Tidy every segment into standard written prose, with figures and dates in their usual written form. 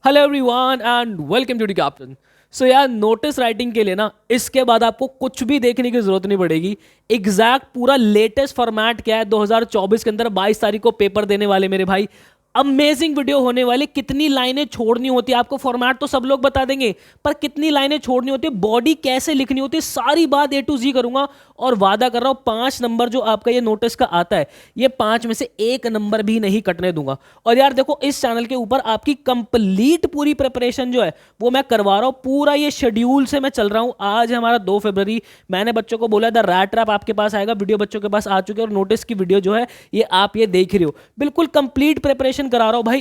Hello everyone and welcome to the captain. So यार notice writing के लिए ना इसके बाद आपको कुछ भी देखने की जरूरत नहीं पड़ेगी। एग्जैक्ट पूरा लेटेस्ट फॉर्मेट क्या है 2024 के अंदर 22 तारीख को पेपर देने वाले मेरे भाई। अमेजिंग वीडियो होने वाली। कितनी लाइनें छोड़नी होती है आपको, फॉर्मेट तो सब लोग बता देंगे पर कितनी लाइनें छोड़नी होती है, बॉडी कैसे लिखनी होती है, सारी बात ए टू जी करूंगा। और वादा कर रहा हूं 5 नंबर जो आपका ये नोटिस का आता है, ये 5 में से 1 नंबर भी नहीं कटने दूंगा। और यार देखो इस चैनल के ऊपर आपकी कंप्लीट पूरी प्रिपरेशन जो है वो मैं करवा रहा हूं। पूरा ये शेड्यूल से मैं चल रहा हूं। आज है हमारा 2 फरवरी। मैंने बच्चों को बोला था रैट रैप आपके पास आएगा, वीडियो बच्चों के पास आ चुके हैं और नोटिस की वीडियो जो है ये आप ये देख रहे हो। बिल्कुल कंप्लीट प्रिपरेशन करा रहा हूं भाई।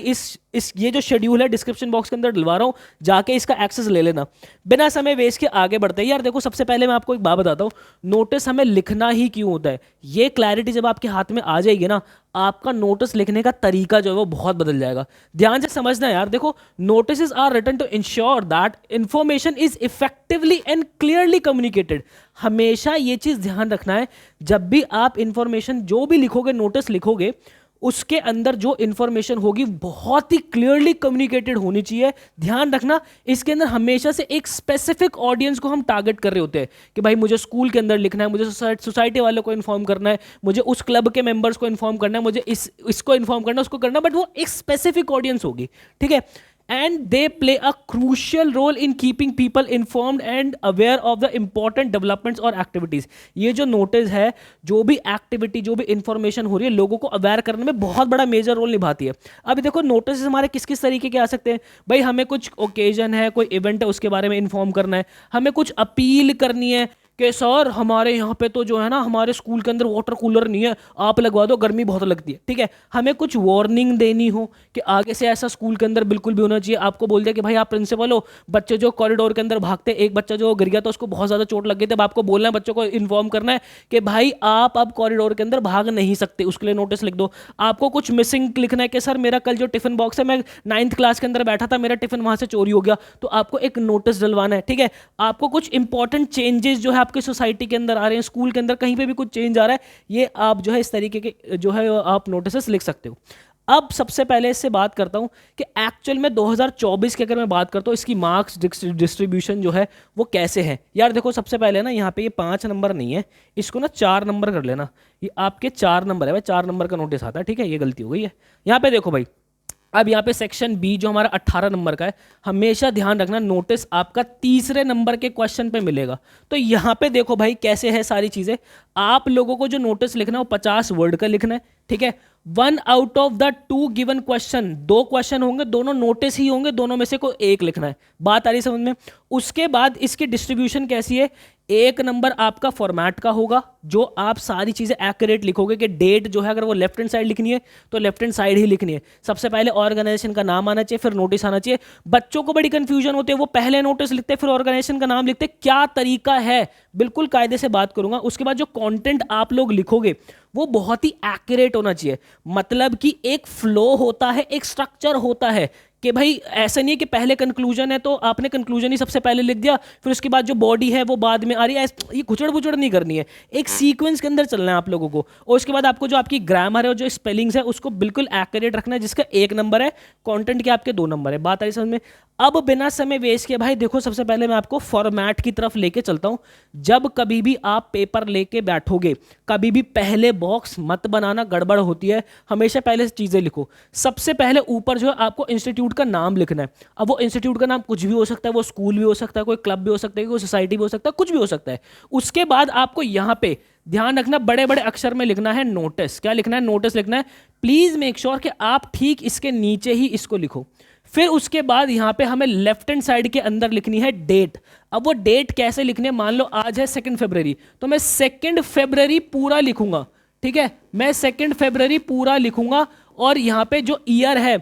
इस ये जो शेड्यूल है डिस्क्रिप्शन बॉक्स के अंदर डलवा रहा हूं, जाके इसका एक्सेस ले लेना। बिना समय वेस्ट के आगे बढ़ते हैं। यार देखो सबसे पहले मैं आपको एक बात बताता हूं, नोटिस हमें लिखना ही क्यों होता है। ये क्लैरिटी जब आपके हाथ में आ जाएगी ना, आपका नोटिस लिखने का तरीका जो है वो बहुत बदल जाएगा। ध्यान से समझना यार। देखो notice are written to ensure that information is effectively and clearly communicated. हमेशा ये चीज ध्यान रखना है, जब भी आप इंफॉर्मेशन जो भी लिखोगे, नोटिस लिखोगे, उसके अंदर जो इंफॉर्मेशन होगी बहुत ही क्लियरली कम्युनिकेटेड होनी चाहिए। ध्यान रखना इसके अंदर हमेशा से एक स्पेसिफिक ऑडियंस को हम टारगेट कर रहे होते हैं कि भाई मुझे स्कूल के अंदर लिखना है, मुझे सोसाइटी वालों को इन्फॉर्म करना है, मुझे उस क्लब के मेंबर्स को इन्फॉर्म करना है, मुझे इसको इन्फॉर्म करना है, उसको करना है, बट वो एक स्पेसिफिक ऑडियंस होगी। ठीक है। And they play a crucial role in keeping people informed and aware of the important developments और एक्टिविटीज। ये जो नोटिस है, जो भी एक्टिविटी, जो भी इंफॉर्मेशन हो रही है, लोगों को अवेयर करने में बहुत बड़ा मेजर रोल निभाती है। अभी देखो नोटिस हमारे किस किस तरीके के आ सकते हैं भाई। हमें कुछ ओकेजन है, कोई इवेंट है, उसके बारे में इन्फॉर्म करना है, हमें कुछ अपील करनी है कि सर हमारे यहाँ पे तो जो है ना हमारे स्कूल के अंदर वाटर कूलर नहीं है, आप लगवा दो, गर्मी बहुत लगती है। ठीक है। हमें कुछ वार्निंग देनी हो कि आगे से ऐसा स्कूल के अंदर बिल्कुल भी होना चाहिए। आपको बोल दिया कि भाई आप प्रिंसिपल हो, बच्चे जो कॉरिडोर के अंदर भागते, एक बच्चा जो गिर गया था, उसको बहुत ज्यादा चोट लग गई, तब आपको बोलना है, बच्चों को इन्फॉर्म करना है कि भाई आप अब कॉरिडोर के अंदर भाग नहीं सकते, उसके लिए नोटिस लिख दो। आपको कुछ मिसिंग लिखना है कि सर मेरा कल जो टिफिन बॉक्स है, मैं 9th क्लास के अंदर बैठा था, मेरा टिफिन वहां से चोरी हो गया, तो आपको एक नोटिस डलवाना है। ठीक है। आपको कुछ इंपॉर्टेंट चेंजेस जो है आपकी सोसाइटी के अंदर आ रहे हैं, स्कूल के अंदर कहीं पे भी कुछ चेंज आ रहा है, ये आप जो है इस तरीके के जो है आप नोटिस लिख सकते हो। अब सबसे पहले इससे बात करता हूं कि एक्चुअल में 2024 की अगर मैं बात करता हूं, इसकी मार्क्स डिस्ट्रीब्यूशन जो है वो कैसे है। यार देखो सबसे पहले ना यहाँ पे ये 5 नंबर नहीं है, इसको ना 4 नंबर कर लेना। ये आपके 4 नंबर है भाई, 4 नंबर का नोटिस आता है। ठीक है, ये गलती हो गई है। यहाँ पे देखो भाई, अब यहाँ पे सेक्शन बी जो हमारा 18 नंबर का है, हमेशा ध्यान रखना नोटिस आपका तीसरे नंबर के क्वेश्चन पे मिलेगा। तो यहाँ पे देखो भाई कैसे है सारी चीजें। आप लोगों को जो नोटिस लिखना है वो 50 वर्ड का लिखना है। ठीक है। 1 out of the 2 given question, 2 question होंगे, दोनों नोटिस ही होंगे, दोनों में से कोई एक लिखना है। बात आ रही समझ में। उसके बाद इसकी डिस्ट्रीब्यूशन कैसी है, 1 नंबर आपका फॉर्मेट का होगा, जो आप सारी चीजें एक्यूरेट लिखोगे कि डेट जो है अगर वो लेफ्ट हैंड साइड लिखनी है तो लेफ्ट हैंड साइड ही लिखनी है। सबसे पहले ऑर्गेनाइजेशन का नाम आना चाहिए, फिर नोटिस आना चाहिए। बच्चों को बड़ी कंफ्यूजन होती है, वो पहले नोटिस लिखते फिर ऑर्गेनाइजेशन का नाम लिखते। क्या तरीका है, बिल्कुल कायदे से बात करूंगा। उसके बाद जो कंटेंट आप लोग लिखोगे वो बहुत ही एक्यूरेट होना चाहिए। मतलब कि एक फ्लो होता है, एक स्ट्रक्चर होता है कि भाई ऐसा नहीं है कि पहले कंक्लूजन है तो आपने कंक्लूजन ही सबसे पहले लिख दिया, फिर उसके बाद जो बॉडी है वो बाद में आ रही है। ये घुचड़ बुचड़ नहीं करनी है, एक सीक्वेंस के अंदर चलना है आप लोगों को। और उसके बाद आपको जो आपकी ग्रामर है और जो स्पेलिंग्स है उसको बिल्कुल एक्यूरेट रखना है, जिसका 1 नंबर है, कंटेंट के आपके 2 नंबर है। बात आ रही समझ में। अब बिना समय वेस्ट किए भाई देखो, सबसे पहले मैं आपको फॉर्मेट की तरफ लेके चलता हूं। जब कभी भी आप पेपर लेके बैठोगे, कभी भी पहले बॉक्स मत बनाना, गड़बड़ होती है। हमेशा पहले से चीजें लिखो। सबसे पहले ऊपर जो है आपको इंस्टीट्यूट का नाम लिखना है। अब वो इंस्टीट्यूट का नाम कुछ भी हो सकता है, वो स्कूल भी हो सकता है, कोई क्लब भी हो सकता है, कोई सोसाइटी भी हो सकता है, कुछ भी हो सकता है। उसके बाद आपको यहां पे ध्यान रखना, बड़े बड़े अक्षर में लिखना है नोटिस। क्या लिखना है, नोटिस लिखना है। प्लीज मेक श्योर कि आप ठीक इसके नीचे ही इसको लिखो। फिर उसके बाद यहां पे हमें लेफ्ट हैंड साइड के अंदर लिखनी है डेट। अब वो डेट कैसे लिखनी है, मान लो आज है 2 फरवरी, तो मैं 2 फरवरी पूरा लिखूंगा। ठीक है, मैं 2 फरवरी पूरा लिखूंगा। और यहां पे जो ईयर है,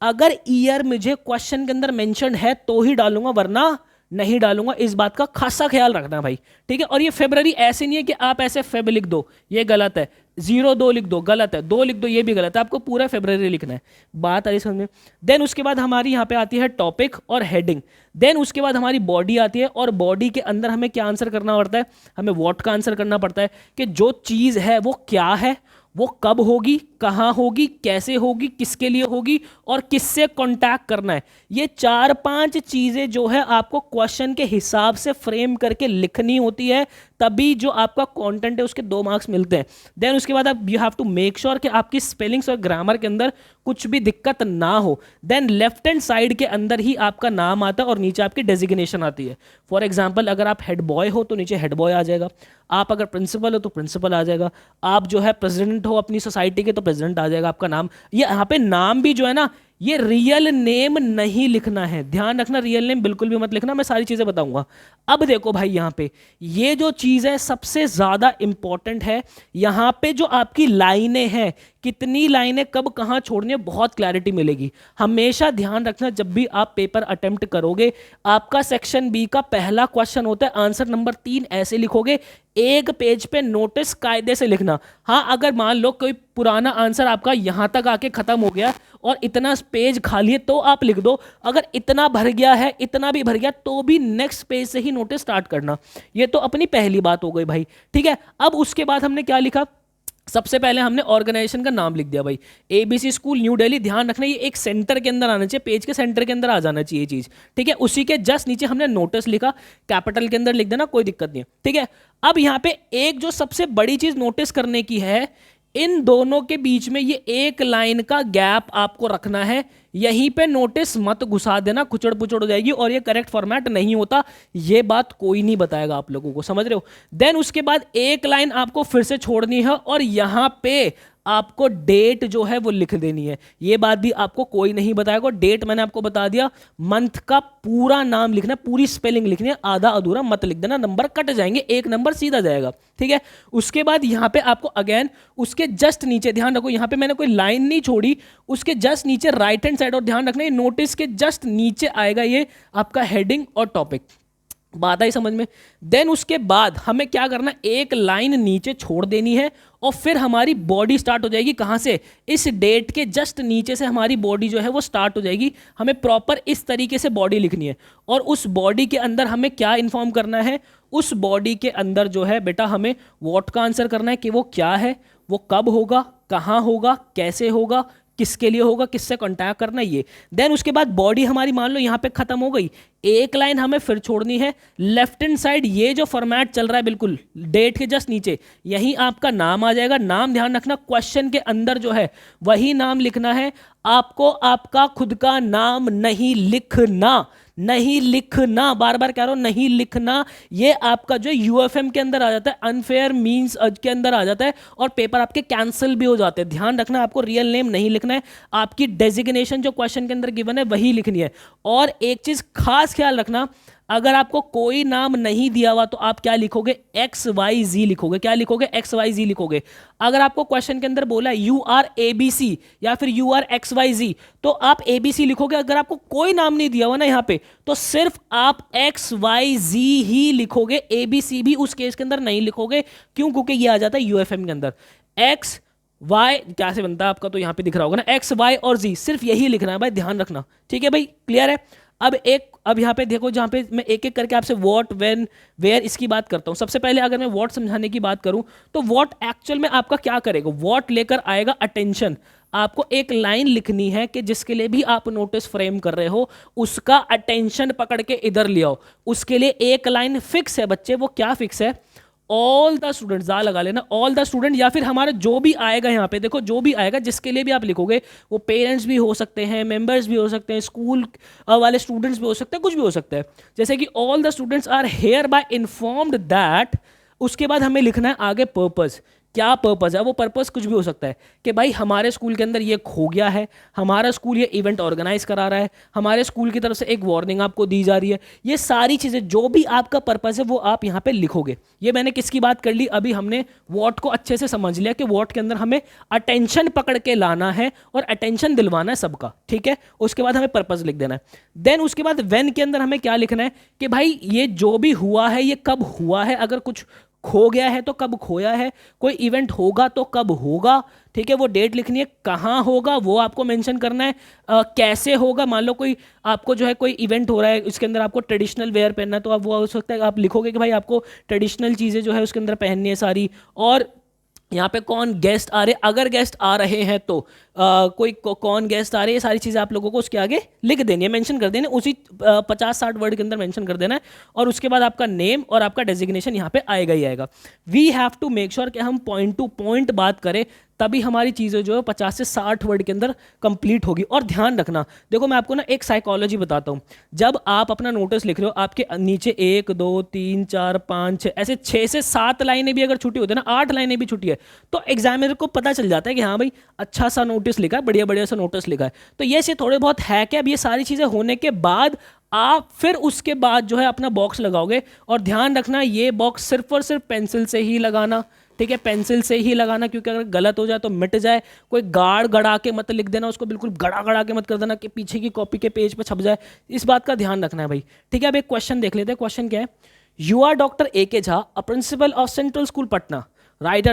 अगर ईयर मुझे क्वेश्चन के अंदर मेंशन है तो ही डालूंगा, वरना नहीं डालूंगा। इस बात का खासा ख्याल रखना भाई। ठीक है। और ये फरवरी ऐसे नहीं है कि आप ऐसे फेब लिख दो, ये गलत है। 02 लिख दो, गलत है। 2 लिख दो, ये भी गलत है। आपको पूरा फरवरी लिखना है। बात आई समझ में। देन उसके बाद हमारी यहाँ पे आती है टॉपिक और हेडिंग। देन उसके बाद हमारी बॉडी आती है, और बॉडी के अंदर हमें क्या आंसर करना पड़ता है, हमें व्हाट का आंसर करना पड़ता है कि जो चीज़ है वो क्या है, वो कब होगी, कहाँ होगी, कैसे होगी, किसके लिए होगी और किससे कांटेक्ट करना है। ये 4-5 चीजें जो है आपको क्वेश्चन के हिसाब से फ्रेम करके लिखनी होती है, तभी जो आपका कंटेंट है उसके 2 मार्क्स मिलते हैं। देन उसके बाद आप you have to make sure कि आपकी स्पेलिंग्स और ग्रामर के अंदर कुछ भी दिक्कत ना हो। देन लेफ्ट हैंड साइड के अंदर ही आपका नाम आता है और नीचे आपकी डेजिग्नेशन आती है। फॉर एग्जांपल अगर आप हेड बॉय हो तो नीचे हेड बॉय आ जाएगा, आप अगर प्रिंसिपल हो तो प्रिंसिपल आ जाएगा, आप जो है प्रेसिडेंट हो अपनी सोसाइटी के तो प्रेसिडेंट आ जाएगा आपका नाम। ये यहाँ पे नाम भी जो है ना, ये रियल नेम नहीं लिखना है, ध्यान रखना, रियल नेम बिल्कुल भी मत लिखना, मैं सारी चीजें बताऊंगा। अब देखो भाई यहाँ पे ये जो चीज है सबसे ज्यादा इंपॉर्टेंट है। यहाँ पे जो आपकी लाइनें हैं, कितनी लाइनें कब कहाँ छोड़नी है, बहुत क्लैरिटी मिलेगी। हमेशा ध्यान रखना जब भी आप पेपर अटेम्प्ट करोगे, आपका सेक्शन बी का पहला क्वेश्चन होता है आंसर नंबर 3 ऐसे लिखोगे, एक पेज पे नोटिस कायदे से लिखना। हाँ, अगर मान लो कोई पुराना आंसर आपका यहां तक आके खत्म हो गया और इतना पेज खाली है तो आप लिख दो, अगर इतना भर गया है, इतना भी भर गया तो भी नेक्स्ट पेज से ही नोटिस स्टार्ट करना। ये तो अपनी पहली बात हो गई भाई, ठीक है। अब उसके बाद हमने क्या लिखा, सबसे पहले हमने ऑर्गेनाइजेशन का नाम लिख दिया भाई, एबीसी स्कूल न्यू दिल्ली। ध्यान रखना ये एक सेंटर के अंदर आना चाहिए, पेज के सेंटर के अंदर आ जाना चाहिए चीज, ठीक है। उसी के जस्ट नीचे हमने नोटिस लिखा, कैपिटल के अंदर लिख देना, कोई दिक्कत नहीं है, ठीक है। अब यहाँ पे एक जो सबसे बड़ी चीज नोटिस करने की है, इन दोनों के बीच में ये एक लाइन का गैप आपको रखना है। यहीं पे नोटिस मत घुसा देना, खुचड़ पुचड़ हो जाएगी और ये करेक्ट फॉर्मेट नहीं होता, ये बात कोई नहीं बताएगा आप लोगों को, समझ रहे हो। देन उसके बाद एक लाइन आपको फिर से छोड़नी है और यहां पे आपको डेट जो है वो लिख देनी है। ये बात भी आपको कोई नहीं बताएगा, डेट मैंने आपको बता दिया, मंथ का पूरा नाम लिखना, पूरी स्पेलिंग लिखनी है, आधा अधूरा मत लिख देना, नंबर कट जाएंगे, एक नंबर सीधा जाएगा, ठीक है। उसके बाद यहां पे आपको अगेन उसके जस्ट नीचे, ध्यान रखो यहां पे मैंने कोई लाइन नहीं छोड़ी, उसके जस्ट नीचे राइट हैंड साइड, और ध्यान रखना ये नोटिस के जस्ट नीचे आएगा ये आपका हेडिंग और टॉपिक, बात आई समझ में। देन उसके बाद हमें क्या करना, एक लाइन नीचे छोड़ देनी है और फिर हमारी बॉडी स्टार्ट हो जाएगी कहां से, इस डेट के जस्ट नीचे से हमारी बॉडी जो है वो स्टार्ट हो जाएगी। हमें प्रॉपर इस तरीके से बॉडी लिखनी है और उस बॉडी के अंदर हमें क्या इन्फॉर्म करना है, उस बॉडी के अंदर जो है बेटा हमें व्हाट का आंसर करना है कि वो क्या है, वो कब होगा, कहां होगा, कैसे होगा, किसके लिए होगा, किससे कांटेक्ट करना है ये। देन उसके बाद बॉडी हमारी मान लो यहां पे खत्म हो गई, एक लाइन हमें फिर छोड़नी है, लेफ्ट हैंड साइड ये जो फॉर्मेट चल रहा है बिल्कुल डेट के जस्ट नीचे, यहीं आपका नाम आ जाएगा। नाम ध्यान रखना क्वेश्चन के अंदर जो है वही नाम लिखना है, आपको आपका खुद का नाम नहीं लिखना, नहीं लिखना, बार बार कह रहा हूं नहीं लिखना। ये आपका जो यूएफएम के अंदर आ जाता है, अनफेयर मींस के अंदर आ जाता है और पेपर आपके कैंसिल भी हो जाते हैं। ध्यान रखना आपको रियल नेम नहीं लिखना है, आपकी डेजिग्नेशन जो क्वेश्चन के अंदर गिवन है वही लिखनी है। और एक चीज खास ख्याल रखना, अगर आपको कोई नाम नहीं दिया हुआ तो आप क्या लिखोगे, XYZ लिखोगे। क्या लिखोगे, XYZ लिखोगे। अगर आपको क्वेश्चन के अंदर बोला यू आर ABC या फिर यू आर XYZ तो आप ABC लिखोगे। अगर आपको कोई नाम नहीं दिया हुआ ना यहाँ पे तो सिर्फ आप XYZ ही लिखोगे, ABC भी उस केस के अंदर नहीं लिखोगे। क्यों, क्योंकि ये आ जाता है यूएफएम के अंदर। X Y कैसे बनता है आपका, तो यहाँ पे दिख रहा होगा ना, X Y और Z, सिर्फ यही लिखना है भाई, ध्यान रखना, ठीक है भाई, क्लियर है। अब यहाँ पे देखो, जहाँ पे मैं एक एक करके आपसे व्हाट, व्हेन, वेयर इसकी बात करता हूँ। सबसे पहले अगर मैं व्हाट समझाने की बात करूँ तो व्हाट एक्चुअल में आपका क्या करेगा, व्हाट लेकर आएगा अटेंशन। आपको एक लाइन लिखनी है कि जिसके लिए भी आप नोटिस फ्रेम कर रहे हो उसका अटेंशन पकड़ के इधर ले आओ। उसके लिए एक लाइन फिक्स है बच्चे, वो क्या फिक्स है, ऑल द स्टूडेंट, जा लगा लेना, ऑल द स्टूडेंट, या फिर हमारा जो भी आएगा यहाँ पे देखो, जो भी आएगा जिसके लिए भी आप लिखोगे, वो पेरेंट्स भी हो सकते हैं, मेंबर्स भी हो सकते हैं, स्कूल वाले स्टूडेंट्स भी हो सकते हैं, कुछ भी हो सकता है। जैसे कि all the students are hereby informed that, उसके बाद हमें लिखना है आगे पर्पस। क्या पर्पस है, वो पर्पस कुछ भी हो सकता है कि भाई हमारे स्कूल के अंदर ये खो गया है, हमारा स्कूल ये इवेंट ऑर्गेनाइज करा रहा है, हमारे स्कूल की तरफ से एक वार्निंग आपको दी जा रही है। ये सारी चीज़ें जो भी आपका पर्पस है वो आप यहाँ पे लिखोगे। ये मैंने किसकी बात कर ली, अभी हमने वॉट को अच्छे से समझ लिया कि वॉट के अंदर हमें अटेंशन पकड़ के लाना है और अटेंशन दिलवाना है सबका, ठीक है। उसके बाद हमें पर्पस लिख देना है। देन उसके बाद वेन के अंदर हमें क्या लिखना है कि भाई ये जो भी हुआ है ये कब हुआ है, अगर कुछ खो गया है तो कब खोया है, कोई इवेंट होगा तो कब होगा, ठीक है। वो डेट लिखनी है, कहाँ होगा वो आपको मेंशन करना है, कैसे होगा। मान लो कोई आपको जो है कोई इवेंट हो रहा है, उसके अंदर आपको ट्रेडिशनल वेयर पहनना है तो आप वो हो सकता है आप लिखोगे कि भाई आपको ट्रेडिशनल चीज़ें जो है उसके अंदर पहननी है सारी। और यहाँ पे कौन गेस्ट आ रहे, अगर गेस्ट आ रहे हैं तो कौन गेस्ट आ रहे हैं, ये सारी चीज़ें आप लोगों को उसके आगे लिख देनी है, मेंशन कर देना, उसी 50-60 वर्ड के अंदर मेंशन कर देना है। और उसके बाद आपका नेम और आपका डेजिग्नेशन यहाँ पे आएगा ही आएगा। We have to make sure कि हम पॉइंट टू पॉइंट बात करें, तभी हमारी चीज़ें जो है 50 से 60 वर्ड के अंदर कंप्लीट होगी। और ध्यान रखना, देखो मैं आपको ना एक साइकोलॉजी बताता हूँ। जब आप अपना नोटिस लिख रहे हो, आपके नीचे 1 2 3 4 5 6 ऐसे 6 से 7 लाइनें भी अगर छुट्टी होती है ना, 8 लाइनें भी छुट्टी है, तो एग्जामिनर को पता चल जाता है कि हाँ भाई अच्छा सा नोटिस लिखा है, बढ़िया बढ़िया सा नोटिस लिखा है। तो ये से थोड़े बहुत है कि अब ये सारी चीज़ें होने के बाद आप फिर उसके बाद जो है अपना बॉक्स लगाओगे। और ध्यान रखना, ये बॉक्स सिर्फ और सिर्फ पेंसिल से ही लगाना, ठीक है, पेंसिल से ही लगाना, क्योंकि अगर गलत हो जाए तो मिट जाए। कोई गाड़ गड़ा के मत लिख देना उसको, बिल्कुल गड़ा गड़ा के मत कर देना कि पीछे की कॉपी के पेज पे छप जाए, इस बात का ध्यान रखना है भाई, ठीक है। अब एक क्वेश्चन देख लेते हैं। क्वेश्चन क्या है? You are doctor A K Jha, a principal of central school Patna, write a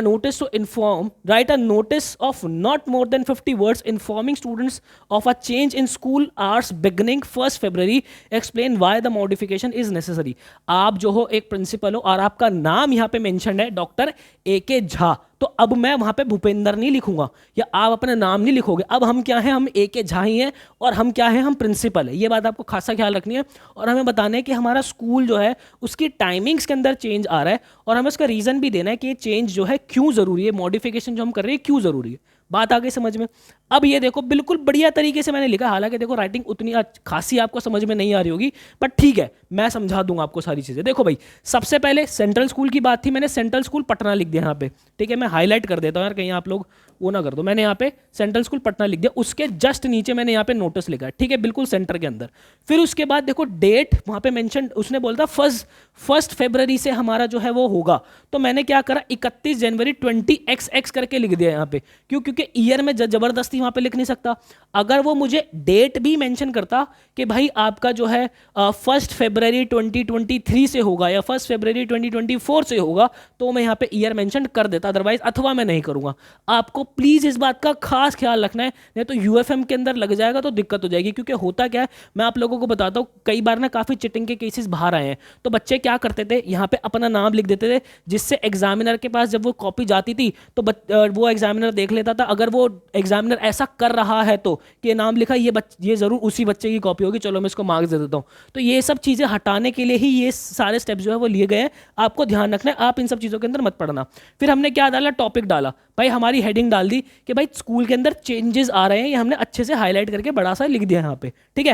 notice of not more than 50 words informing students of a change in school hours beginning 1st February. Explain why the modification is necessary. आप जो हो एक principal हो और आपका नाम यहाँ पे मेंशन है डॉक्टर ए के झा, तो अब मैं वहां पे भूपेंद्र नहीं लिखूंगा या आप अपना नाम नहीं लिखोगे। अब हम क्या हैं? हम ए के झा ही हैं। और हम क्या हैं? हम प्रिंसिपल है। ये बात आपको खासा ख्याल रखनी है। और हमें बताना है कि हमारा स्कूल जो है उसकी टाइमिंग्स के अंदर चेंज आ रहा है, और हमें उसका रीज़न भी देना है कि ये चेंज जो है क्यों ज़रूरी है, मॉडिफिकेशन जो हम कर रहे हैं क्यों ज़रूरी है। बात आ गई समझ में? अब ये देखो बिल्कुल बढ़िया तरीके से मैंने लिखा, हालांकि देखो राइटिंग उतनी खासी आपको समझ में नहीं आ रही होगी, बट ठीक है मैं समझा दूंगा आपको सारी चीज़ें। देखो भाई, सबसे पहले सेंट्रल स्कूल की बात थी, मैंने सेंट्रल स्कूल पटना लिख दिया यहाँ पे, ठीक है। मैं हाईलाइट कर देता हूँ यार, कहीं आप लोग वो ना कर दो। मैंने यहाँ पे सेंट्रल स्कूल पटना लिख दिया, उसके जस्ट नीचे मैंने यहाँ पे नोटिस लिखा है, ठीक है, बिल्कुल सेंटर के अंदर। फिर उसके बाद देखो डेट वहाँ पे मेंशन, उसने बोला था फर्स्ट फरवरी से हमारा जो है वो होगा, तो मैंने क्या करा 31 जनवरी 20XX करके लिख दिया यहाँ पे। क्यों? क्योंकि ईयर में जबरदस्ती वहाँ पे लिख नहीं सकता। अगर वो मुझे डेट भी मेंशन करता कि भाई आपका जो है 1 फरवरी 2023 से होगा या 1 फरवरी 2024 से होगा, तो मैं यहाँ पे ईयर मेंशन कर देता, अदरवाइज अथवा मैं नहीं करूँगा। आपको प्लीज़ इस बात का खास ख्याल रखना है, नहीं तो यूएफएम के अंदर लग जाएगा तो दिक्कत हो जाएगी। क्योंकि होता क्या है, मैं आप लोगों को बताता हूँ, कई बार ना काफ़ी चिटिंग के केसेस बाहर आए हैं। तो बच्चे क्या करते थे, यहाँ पे अपना नाम लिख देते थे, जिससे एग्जामिनर के पास जब वो कॉपी जाती थी तो वो एग्जामिनर देख लेता था। अगर वो एग्जामिनर ऐसा कर रहा है तो कि नाम लिखा ये ज़रूर उसी बच्चे की कॉपी होगी, चलो मैं इसको मार्क्स दे देता हूँ। तो ये सब चीज़ें हटाने के लिए ही ये सारे स्टेप्स जो है वो लिए गए हैं। आपको ध्यान रखना है, आप इन सब चीज़ों के अंदर मत पड़ना। फिर हमने क्या डाला? टॉपिक डाला भाई, हमारी हेडिंग डाल दी कि भाई स्कूल के अंदर चेंजेस आ रहे हैं, ये हमने अच्छे से हाईलाइट करके बड़ा सा लिख दिया यहाँ पे, ठीक है।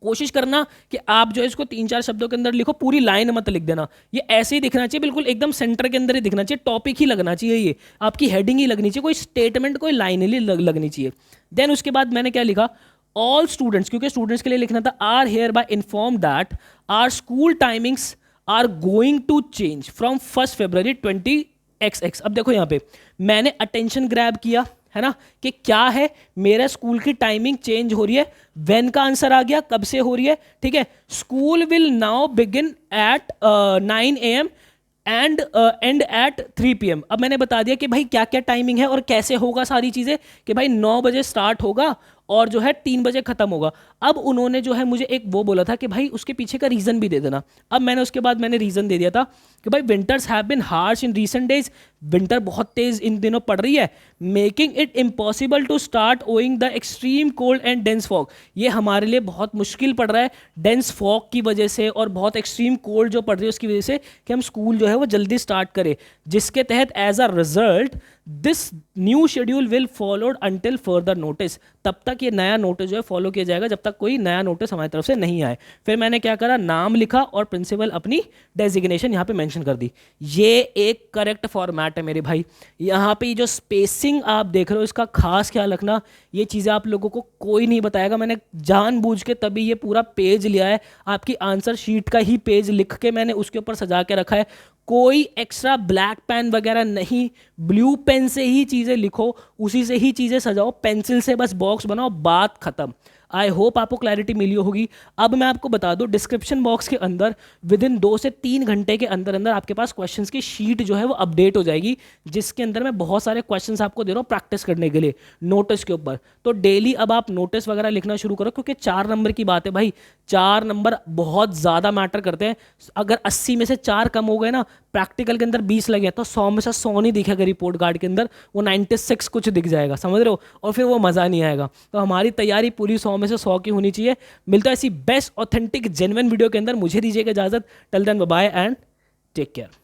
कोशिश करना कि आप जो है इसको 3-4 शब्दों के अंदर लिखो, पूरी लाइन मत लिख देना। ये ऐसे ही दिखना चाहिए, बिल्कुल एकदम सेंटर के अंदर ही दिखना चाहिए, टॉपिक ही लगना चाहिए, ये आपकी हेडिंग ही लगनी चाहिए, कोई स्टेटमेंट कोई लाइन ही लगनी चाहिए। देन उसके बाद मैंने क्या लिखा? ऑल स्टूडेंट्स, क्योंकि स्टूडेंट्स के लिए लिखना था, are hereby inform that our school timings are going to change from 1 February 20XX। अब देखो यहाँ पे मैंने अटेंशन ग्रैब किया है ना, कि क्या है मेरा स्कूल की टाइमिंग चेंज हो रही है। व्हेन का आंसर आ गया, कब से हो रही है, ठीक है। School will now begin at 9 AM and and at 3 PM। अब मैंने बता दिया कि भाई क्या क्या टाइमिंग है और कैसे होगा सारी चीज़ें, कि भाई 9 बजे स्टार्ट होगा और जो है 3 बजे खत्म होगा। अब उन्होंने जो है मुझे एक वो बोला था कि भाई उसके पीछे का रीज़न भी दे देना। अब मैंने उसके बाद मैंने रीज़न दे दिया था कि भाई winters have been harsh in recent days, winter बहुत तेज इन दिनों पड़ रही है, making it impossible to start owing the extreme cold and dense fog. ये हमारे लिए बहुत मुश्किल पड़ रहा है डेंस फॉग की वजह से और बहुत एक्सट्रीम कोल्ड जो पड़ रही है उसकी वजह से, कि हम स्कूल जो है वो जल्दी स्टार्ट करें, जिसके तहत as a result this new schedule will followed until further notice. तब तक ये नया नोटिस जो है फॉलो किया जाएगा जब तक कोई नया नोटिस हमारी तरफ से नहीं आए। फिर मैंने क्या करा, नाम लिखा और प्रिंसिपल अपनी डेजिग्नेशन यहाँ पे मेंशन कर दी। ये एक करेक्ट फॉर्मेट है मेरे भाई। यहाँ पे जो स्पेसिंग आप देख रहे हो इसका खास ख्याल रखना, ये चीज़ें आप लोगों को कोई नहीं बताएगा। मैंने जानबूझ के तभी ये पूरा पेज लिया है, आपकी आंसर शीट का ही पेज लिख के मैंने उसके ऊपर सजा के रखा है। कोई एक्स्ट्रा ब्लैक पेन वगैरह नहीं, ब्लू पेन से ही चीज़ें लिखो, उसी से ही चीज़ें सजाओ, पेंसिल से बस बॉक्स बनाओ, बात खत्म। आई होप आपको क्लैरिटी मिली होगी। अब मैं आपको बता दूं, डिस्क्रिप्शन बॉक्स के अंदर विद इन 2 से 3 घंटे के अंदर अंदर आपके पास क्वेश्चंस की शीट जो है वो अपडेट हो जाएगी, जिसके अंदर मैं बहुत सारे क्वेश्चंस आपको दे रहा हूँ प्रैक्टिस करने के लिए नोटिस के ऊपर। तो डेली अब आप नोटिस वगैरह लिखना शुरू करो, क्योंकि 4 नंबर की बात है भाई, 4 नंबर बहुत ज़्यादा मैटर करते हैं। अगर 80 में से 4 कम हो गए ना, प्रैक्टिकल के अंदर 20 लगे तो 100 में से 100 नहीं दिखेगा रिपोर्ट कार्ड के अंदर, वो 96 कुछ दिख जाएगा, समझ रहे हो, और फिर वो मज़ा नहीं आएगा। तो हमारी तैयारी पूरी 100 में से 100 की होनी चाहिए। मिलता है ऐसी बेस्ट ऑथेंटिक जेन्युइन वीडियो के अंदर, मुझे दीजिएगा इजाजत। Till then bye bye and take care.